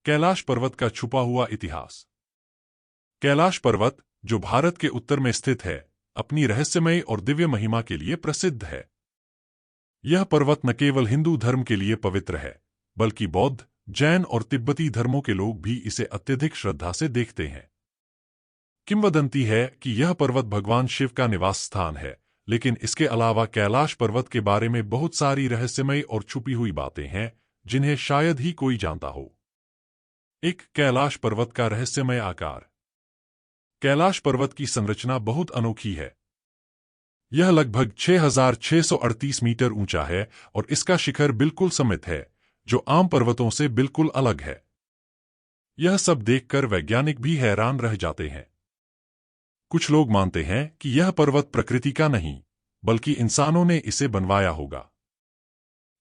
कैलाश पर्वत का छुपा हुआ इतिहास। कैलाश पर्वत, जो भारत के उत्तर में स्थित है, अपनी रहस्यमय और दिव्य महिमा के लिए प्रसिद्ध है। यह पर्वत न केवल हिंदू धर्म के लिए पवित्र है, बल्कि बौद्ध, जैन और तिब्बती धर्मों के लोग भी इसे अत्यधिक श्रद्धा से देखते हैं। किंवदंती है कि यह पर्वत भगवान शिव का निवास स्थान है, लेकिन इसके अलावा कैलाश पर्वत के बारे में बहुत सारी रहस्यमय और छुपी हुई बातें हैं, जिन्हें शायद ही कोई जानता हो। एक, कैलाश पर्वत का रहस्यमय आकार। कैलाश पर्वत की संरचना बहुत अनोखी है। यह लगभग 6,638 मीटर ऊंचा है और इसका शिखर बिल्कुल सममित है, जो आम पर्वतों से बिल्कुल अलग है। यह सब देखकर वैज्ञानिक भी हैरान रह जाते हैं। कुछ लोग मानते हैं कि यह पर्वत प्रकृति का नहीं, बल्कि इंसानों ने इसे बनवाया होगा।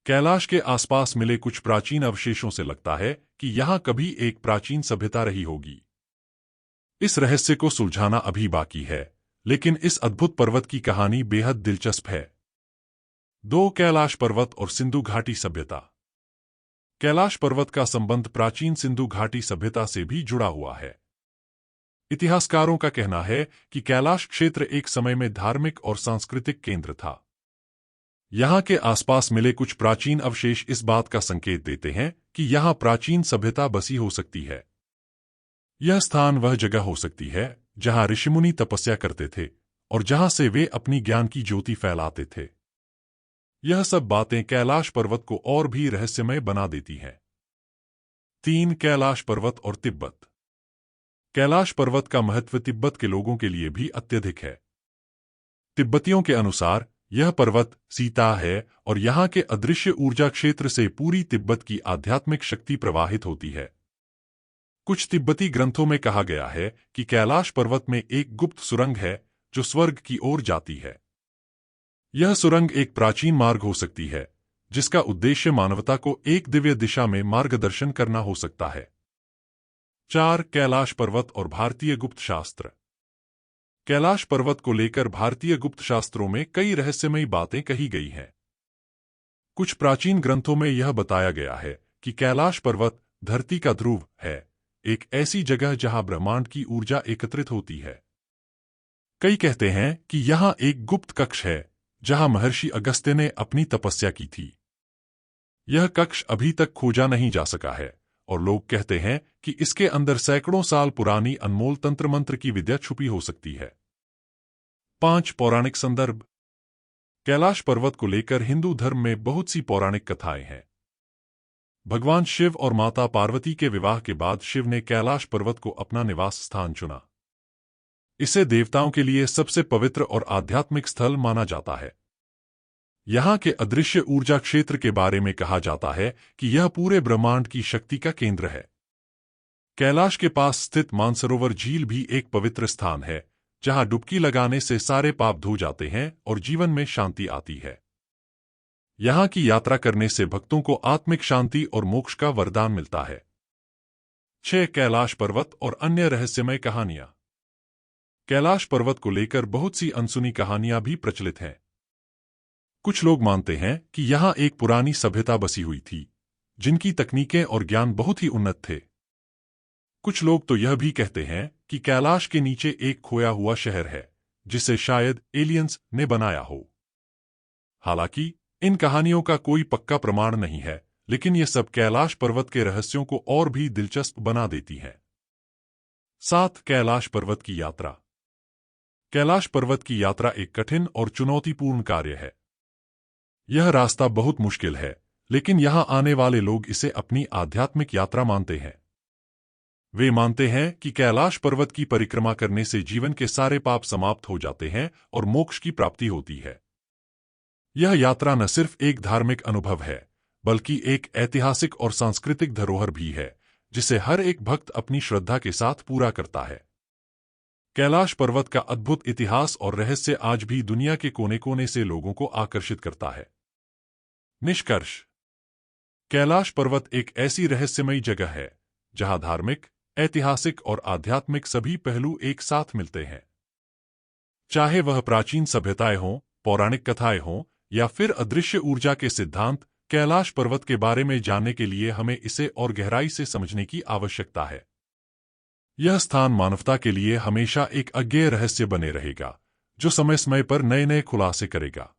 कैलाश के आसपास मिले कुछ प्राचीन अवशेषों से लगता है कि यहां कभी एक प्राचीन सभ्यता रही होगी। इस रहस्य को सुलझाना अभी बाकी है, लेकिन इस अद्भुत पर्वत की कहानी बेहद दिलचस्प है। 2, कैलाश पर्वत और सिंधु घाटी सभ्यता। कैलाश पर्वत का संबंध प्राचीन सिंधु घाटी सभ्यता से भी जुड़ा हुआ है। इतिहासकारों का कहना है कि कैलाश क्षेत्र एक समय में धार्मिक और सांस्कृतिक केंद्र था। यहां के आसपास मिले कुछ प्राचीन अवशेष इस बात का संकेत देते हैं कि यहां प्राचीन सभ्यता बसी हो सकती है। यह स्थान वह जगह हो सकती है जहां ऋषिमुनि तपस्या करते थे और जहां से वे अपनी ज्ञान की ज्योति फैलाते थे। यह सब बातें कैलाश पर्वत को और भी रहस्यमय बना देती हैं। 3, कैलाश पर्वत और तिब्बत। कैलाश पर्वत का महत्व तिब्बत के लोगों के लिए भी अत्यधिक है। तिब्बतियों के अनुसार यह पर्वत सीता है और यहाँ के अदृश्य ऊर्जा क्षेत्र से पूरी तिब्बत की आध्यात्मिक शक्ति प्रवाहित होती है। कुछ तिब्बती ग्रंथों में कहा गया है कि कैलाश पर्वत में एक गुप्त सुरंग है जो स्वर्ग की ओर जाती है। यह सुरंग एक प्राचीन मार्ग हो सकती है, जिसका उद्देश्य मानवता को एक दिव्य दिशा में मार्गदर्शन करना हो सकता है। 4, कैलाश पर्वत और भारतीय गुप्त शास्त्र। कैलाश पर्वत को लेकर भारतीय गुप्त शास्त्रों में कई रहस्यमयी बातें कही गई हैं। कुछ प्राचीन ग्रंथों में यह बताया गया है कि कैलाश पर्वत धरती का ध्रुव है, एक ऐसी जगह जहां ब्रह्मांड की ऊर्जा एकत्रित होती है। कई कहते हैं कि यहां एक गुप्त कक्ष है जहां महर्षि अगस्त्य ने अपनी तपस्या की थी। यह कक्ष अभी तक खोजा नहीं जा सका है और लोग कहते हैं कि इसके अंदर सैकड़ों साल पुरानी अनमोल तंत्र मंत्र की विद्या छुपी हो सकती है। 5, पौराणिक संदर्भ। कैलाश पर्वत को लेकर हिंदू धर्म में बहुत सी पौराणिक कथाएं हैं। भगवान शिव और माता पार्वती के विवाह के बाद शिव ने कैलाश पर्वत को अपना निवास स्थान चुना। इसे देवताओं के लिए सबसे पवित्र और आध्यात्मिक स्थल माना जाता है। यहाँ के अदृश्य ऊर्जा क्षेत्र के बारे में कहा जाता है कि यह पूरे ब्रह्मांड की शक्ति का केंद्र है। कैलाश के पास स्थित मानसरोवर झील भी एक पवित्र स्थान है, जहां डुबकी लगाने से सारे पाप धो जाते हैं और जीवन में शांति आती है। यहाँ की यात्रा करने से भक्तों को आत्मिक शांति और मोक्ष का वरदान मिलता है। 6, कैलाश पर्वत और अन्य रहस्यमय कहानियां। कैलाश पर्वत को लेकर बहुत सी अनसुनी कहानियां भी प्रचलित हैं। कुछ लोग मानते हैं कि यहां एक पुरानी सभ्यता बसी हुई थी, जिनकी तकनीकें और ज्ञान बहुत ही उन्नत थे। कुछ लोग तो यह भी कहते हैं कि कैलाश के नीचे एक खोया हुआ शहर है, जिसे शायद एलियंस ने बनाया हो। हालांकि इन कहानियों का कोई पक्का प्रमाण नहीं है, लेकिन ये सब कैलाश पर्वत के रहस्यों को और भी दिलचस्प बना देती हैं। 7, कैलाश पर्वत की यात्रा। कैलाश पर्वत की यात्रा एक कठिन और चुनौतीपूर्ण कार्य है। यह रास्ता बहुत मुश्किल है, लेकिन यहां आने वाले लोग इसे अपनी आध्यात्मिक यात्रा मानते हैं। वे मानते हैं कि कैलाश पर्वत की परिक्रमा करने से जीवन के सारे पाप समाप्त हो जाते हैं और मोक्ष की प्राप्ति होती है। यह यात्रा न सिर्फ एक धार्मिक अनुभव है, बल्कि एक ऐतिहासिक और सांस्कृतिक धरोहर भी है, जिसे हर एक भक्त अपनी श्रद्धा के साथ पूरा करता है। कैलाश पर्वत का अद्भुत इतिहास और रहस्य आज भी दुनिया के कोने कोने से लोगों को आकर्षित करता है। निष्कर्ष। कैलाश पर्वत एक ऐसी रहस्यमयी जगह है जहां धार्मिक, ऐतिहासिक और आध्यात्मिक सभी पहलू एक साथ मिलते हैं। चाहे वह प्राचीन सभ्यताएं हों, पौराणिक कथाएं हों या फिर अदृश्य ऊर्जा के सिद्धांत, कैलाश पर्वत के बारे में जानने के लिए हमें इसे और गहराई से समझने की आवश्यकता है। यह स्थान मानवता के लिए हमेशा एक अज्ञेय रहस्य बने रहेगा, जो समय समय पर नए नए खुलासे करेगा।